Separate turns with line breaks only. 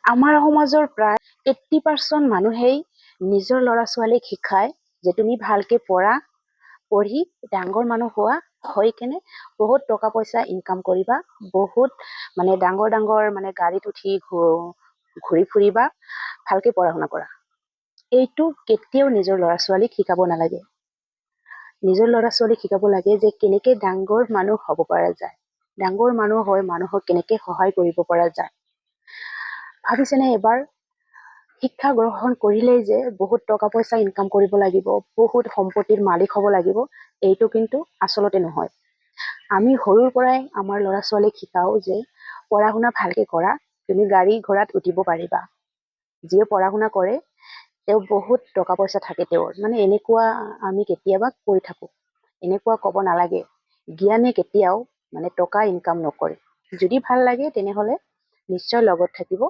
আমাৰ সমাজৰ প্ৰায় 80% মানুহেই নিজৰ ল'ৰা ছোৱালীক শিকায় যে তুমি ভালকে পঢ়ি ডাঙৰ মানুহ হৈ কেনে বহুত টকা পইচা ইনকাম কৰিবা, বহুত ডাঙৰ গাড়ীত উঠি ঘূৰি ফুৰিবা, ভালকে পঢ়া শুনা কৰা। এইটো কেতিয়াও নিজৰ ল'ৰা ছোৱালীক শিকাব নালাগে। নিজৰ ল'ৰা ছোৱালীক শিকাব লাগে যে কেনেকে ডাঙৰ মানুহ হ'ব পৰা যায়, ডাঙৰ মানুহ হৈ মানুহক কেনেকে সহায় কৰিব পৰা যায়। ভাবিছেনে এবাৰ শিক্ষা গ্ৰহণ কৰিলেই যে বহুত টকা পইচা ইনকাম কৰিব লাগিব, বহুত সম্পত্তিৰ মালিক হ'ব লাগিব, এইটো কিন্তু আচলতে নহয়। আমি সৰুৰ পৰাই আমাৰ ল'ৰা ছোৱালীক শিকাও যে পঢ়া শুনা ভালকে কৰা, তুমি গাড়ী ঘোঁৰাত উঠিব পাৰিবা। যিয়ে পঢ়া শুনা কৰে তেওঁ বহুত টকা পইচা থাকে তেওঁৰ, এনেকুৱা আমি কেতিয়াবা কৈ থাকোঁ। এনেকুৱা ক'ব নালাগে। জ্ঞানে কেতিয়াও টকা ইনকাম নকৰে। যদি ভাল লাগে তেনেহ'লে নিশ্চয় লগত থাকিব।